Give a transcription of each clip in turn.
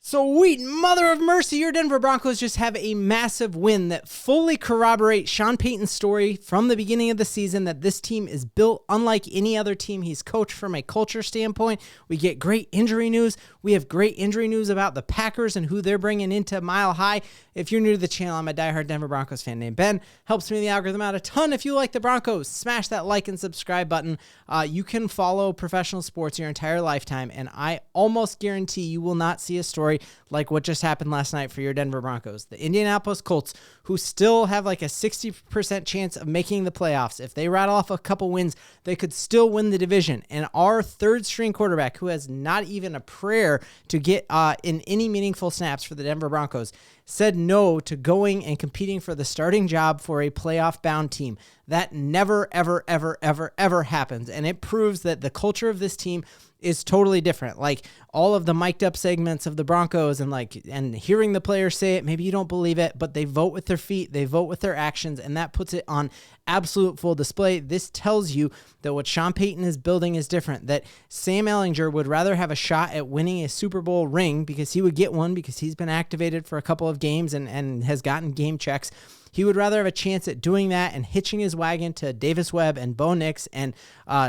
Sweet mother of mercy, your Denver Broncos just have a massive win that fully corroborates Sean Payton's story from the beginning of the season that this team is built unlike any other team he's coached from a culture standpoint. We get great injury news. We have great injury news about the Packers and who they're bringing into Mile High. If you're new to the channel, I'm a diehard Denver Broncos fan named Ben. Helps me in the algorithm out a ton. If you like the Broncos, smash that like and subscribe button. You can follow professional sports your entire lifetime, and I almost guarantee you will not see a story like what just happened last night for your Denver Broncos. The Indianapolis Colts, who still have like a 60% chance of making the playoffs. If they rattle off a couple wins, they could still win the division. And our third string quarterback, who has not even a prayer to get in any meaningful snaps for the Denver Broncos, said no to going and competing for the starting job for a playoff-bound team. That never, ever, ever, ever, ever happens. And it proves that the culture of this team is totally different. Like all of the mic'd up segments of the Broncos and hearing the players say it, maybe you don't believe it, but they vote with their feet, they vote with their actions, and that puts it on absolute full display. This tells you that what Sean Payton is building is different, that Sam Elingher would rather have a shot at winning a Super Bowl ring because he would get one because he's been activated for a couple of games and has gotten game checks. He would rather have a chance at doing that and hitching his wagon to Davis Webb and Bo Nix and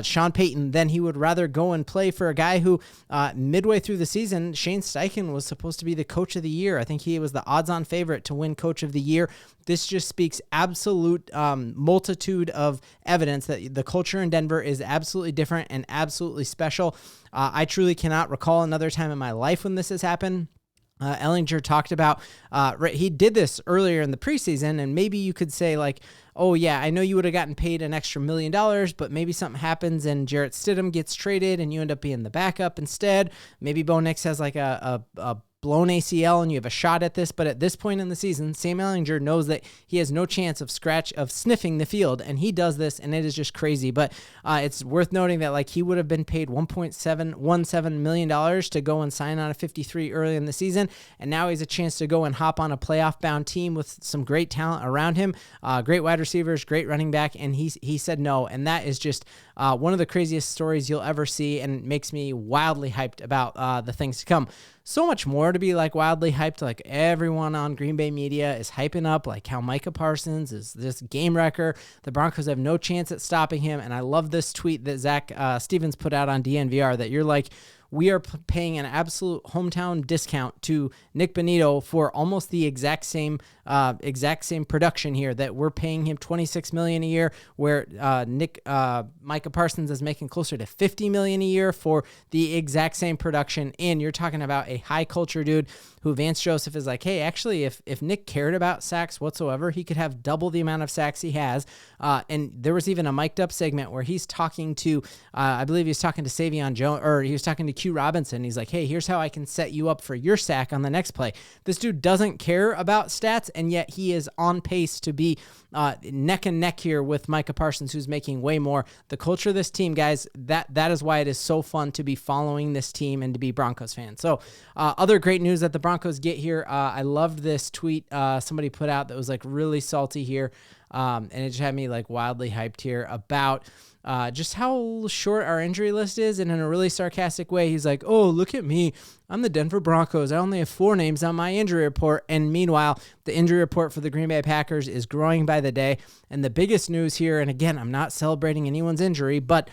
Sean Payton than he would rather go and play for a guy who midway through the season, Shane Steichen was supposed to be the coach of the year. I think he was the odds-on favorite to win coach of the year. This just speaks absolute multitude of evidence that the culture in Denver is absolutely different and absolutely special. I truly cannot recall another time in my life when this has happened. Ellinger talked about, he did this earlier in the preseason, and maybe you could say like, oh yeah, I know you would have gotten paid an extra $1 million, but maybe something happens and Jarrett Stidham gets traded and you end up being the backup instead. Maybe Bo Nix has like a blown ACL and you have a shot at this, but at this point in the season, Sam Ehlinger knows that he has no chance of sniffing the field, and he does this, and it is just crazy. But it's worth noting that like he would have been paid $1.717 million to go and sign on a 53 early in the season, and now he has a chance to go and hop on a playoff-bound team with some great talent around him, great wide receivers, great running back, and he said no, and that is just one of the craziest stories you'll ever see, and makes me wildly hyped about the things to come. So much more to be like wildly hyped. Like everyone on Green Bay media is hyping up like how Micah Parsons is this game wrecker. The Broncos have no chance at stopping him. And I love this tweet that Zach Stevens put out on DNVR that you're like, we are paying an absolute hometown discount to Nick Bonito for almost the exact same production here, that we're paying him $26 million a year, where Micah Parsons is making closer to $50 million a year for the exact same production. And you're talking about a high culture dude who Vance Joseph is like, hey, actually, if Nick cared about sacks whatsoever, he could have double the amount of sacks he has. And there was even a mic'd up segment where he's talking to, I believe he was talking to Savion Jones, or he was talking to Q Robinson. He's like, hey, here's how I can set you up for your sack on the next play. This dude doesn't care about stats, and yet he is on pace to be neck and neck here with Micah Parsons, who's making way more. The culture of this team, guys, that is why it is so fun to be following this team and to be Broncos fans. So other great news that the Broncos get here. I loved this tweet somebody put out that was like really salty here. And it just had me like wildly hyped here about just how short our injury list is. And in a really sarcastic way, he's like, oh, look at me. I'm the Denver Broncos. I only have 4 names on my injury report. And meanwhile, the injury report for the Green Bay Packers is growing by the day. And the biggest news here, and again, I'm not celebrating anyone's injury, but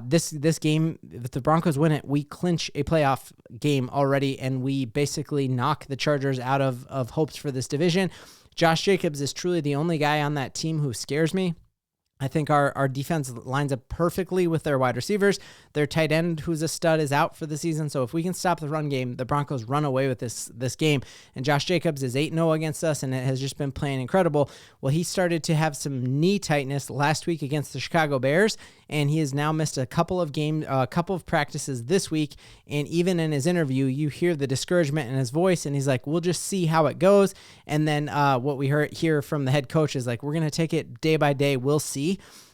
this game, if the Broncos win it, we clinch a playoff game already, and we basically knock the Chargers out of hopes for this division. Josh Jacobs is truly the only guy on that team who scares me. I think our defense lines up perfectly with their wide receivers. Their tight end, who's a stud, is out for the season. So if we can stop the run game, the Broncos run away with this game. And Josh Jacobs is 8-0 against us, and it has just been playing incredible. Well, he started to have some knee tightness last week against the Chicago Bears, and he has now missed a couple of practices this week. And even in his interview, you hear the discouragement in his voice, and he's like, we'll just see how it goes. And then what we hear from the head coach is like, we're going to take it day by day. We'll see.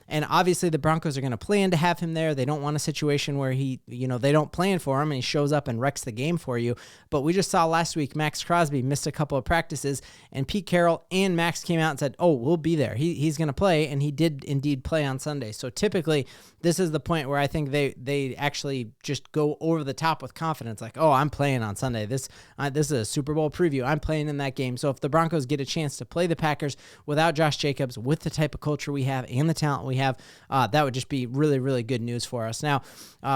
And obviously the Broncos are going to plan to have him there. They don't want a situation where they don't plan for him and he shows up and wrecks the game for you. But we just saw last week, Max Crosby missed a couple of practices, and Pete Carroll and Max came out and said, oh, we'll be there. He's going to play, and he did indeed play on Sunday. So typically this is the point where I think they actually just go over the top with confidence, like, oh, I'm playing on Sunday. This is a Super Bowl preview. I'm playing in that game. So if the Broncos get a chance to play the Packers without Josh Jacobs, with the type of culture we have and the talent we have, that would just be really, really good news for us. Now,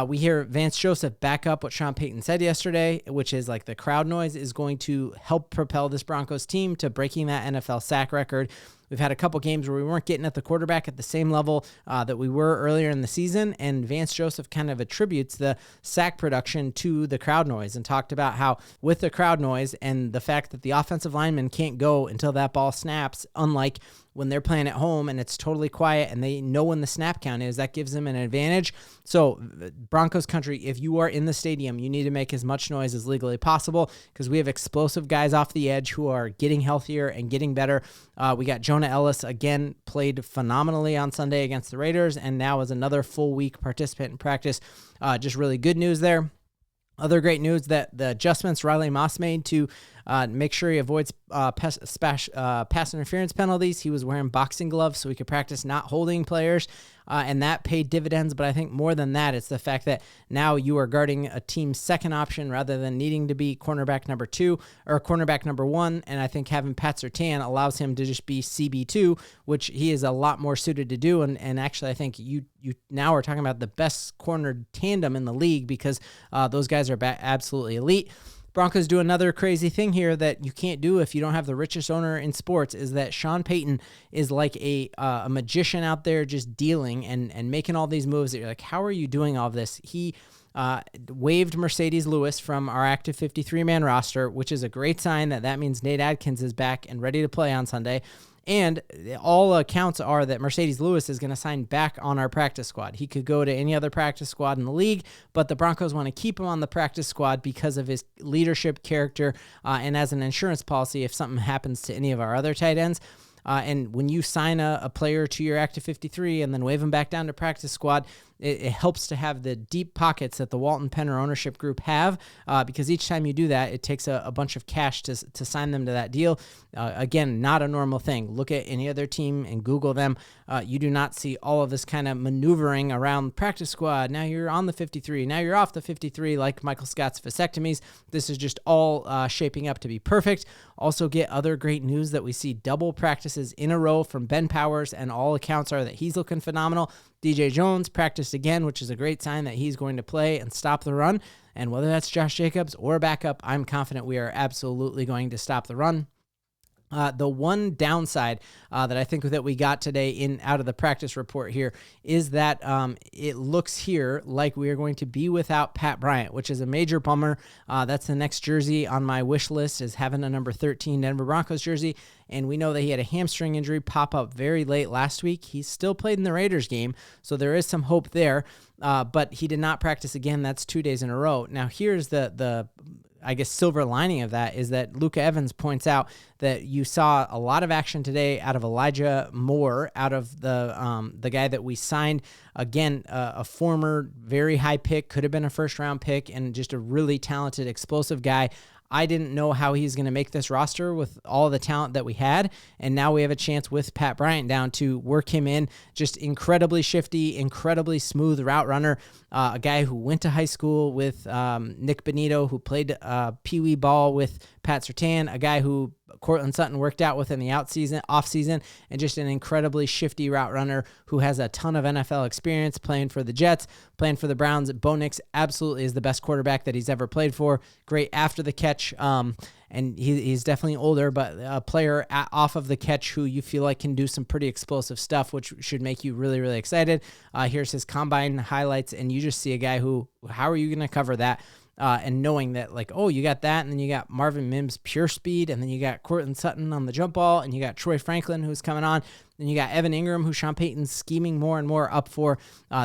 we hear Vance Joseph back up what Sean Payton said yesterday, which is like the crowd noise is going to help propel this Broncos team to breaking that NFL sack record. We've had a couple games where we weren't getting at the quarterback at the same level that we were earlier in the season, and Vance Joseph kind of attributes the sack production to the crowd noise and talked about how with the crowd noise and the fact that the offensive lineman can't go until that ball snaps, unlike when they're playing at home and it's totally quiet and they know when the snap count is, that gives them an advantage. So Broncos country, if you are in the stadium, you need to make as much noise as legally possible because we have explosive guys off the edge who are getting healthier and getting better. We got Jonah Ellis, again, played phenomenally on Sunday against the Raiders and now is another full week participant in practice. Just really good news there. Other great news that the adjustments Riley Moss made to make sure he avoids pass interference penalties. He was wearing boxing gloves so he could practice not holding players, and that paid dividends. But I think more than that, it's the fact that now you are guarding a team's second option rather than needing to be cornerback number 2 or cornerback number 1. And I think having Pat Surtain allows him to just be CB2, which he is a lot more suited to do. And actually, I think you now are talking about the best cornered tandem in the league because those guys are absolutely elite. Broncos do another crazy thing here that you can't do if you don't have the richest owner in sports, is that Sean Payton is like a magician out there just dealing and making all these moves that you're like, how are you doing all of this? He waived Mercedes Lewis from our active 53-man roster, which is a great sign that means Nate Adkins is back and ready to play on Sunday. And all accounts are that Mercedes Lewis is going to sign back on our practice squad. He could go to any other practice squad in the league, but the Broncos want to keep him on the practice squad because of his leadership, character, and as an insurance policy if something happens to any of our other tight ends. And when you sign a player to your active 53 and then wave him back down to practice squad, it helps to have the deep pockets that the Walton Penner ownership group have, because each time you do that, it takes a bunch of cash to sign them to that deal. Again, not a normal thing. Look at any other team and Google them. You do not see all of this kind of maneuvering around practice squad. Now you're on the 53. Now you're off the 53 like Michael Scott's vasectomies. This is just all shaping up to be perfect. Also get other great news that we see double practices in a row from Ben Powers, and all accounts are that he's looking phenomenal. DJ Jones practiced again, which is a great sign that he's going to play and stop the run. And whether that's Josh Jacobs or backup, I'm confident we are absolutely going to stop the run. The one downside that I think that we got today out of the practice report here is that it looks here like we are going to be without Pat Bryant, which is a major bummer. That's the next jersey on my wish list, is having a number 13 Denver Broncos jersey. And we know that he had a hamstring injury pop up very late last week. He still played in the Raiders game, so there is some hope there. But he did not practice again. That's 2 days in a row. Now here's the I guess silver lining of that is that Luka Evans points out that you saw a lot of action today out of Elijah Moore, out of the guy that we signed. Again, a former very high pick, could have been a first-round pick, and just a really talented, explosive guy. I didn't know how he's going to make this roster with all the talent that we had, and now we have a chance with Pat Bryant down to work him in. Just incredibly shifty, incredibly smooth route runner, a guy who went to high school with Nick Benito, who played Pee Wee ball with Pat Surtain, a guy who Cortland Sutton worked out with in the off season, and just an incredibly shifty route runner who has a ton of NFL experience playing for the Jets, playing for the Browns. Bo Nix absolutely is the best quarterback that he's ever played for. Great after the catch, and he's definitely older, but a player off of the catch who you feel like can do some pretty explosive stuff, which should make you really, really excited. Here's his combine highlights, and you just see a guy who, how are you going to cover that? And knowing that, like, oh, you got that, and then you got Marvin Mims pure speed, and then you got Cortland Sutton on the jump ball, and you got Troy Franklin who's coming on, and you got Evan Ingram, who Sean Payton's scheming more and more up for.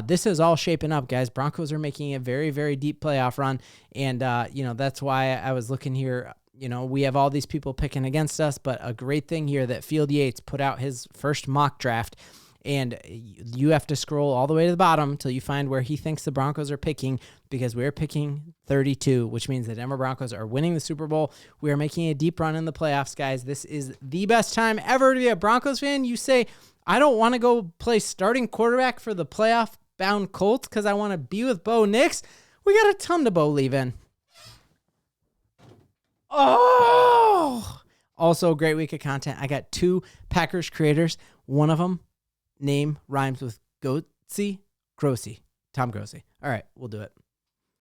This is all shaping up, guys. Broncos are making a very, very deep playoff run, and that's why I was looking here. We have all these people picking against us, but a great thing here that Field Yates put out his first mock draft, and you have to scroll all the way to the bottom until you find where he thinks the Broncos are picking, because we're picking 32, which means the Denver Broncos are winning the Super Bowl. We are making a deep run in the playoffs, guys. This is the best time ever to be a Broncos fan. You say, I don't want to go play starting quarterback for the playoff bound Colts because I want to be with Bo Nix. We got a ton to Bo leave in. Oh! Also, a great week of content. I got 2 Packers creators. One of them, name rhymes with Goatsy, Grossi. Tom Grossi. All right, we'll do it.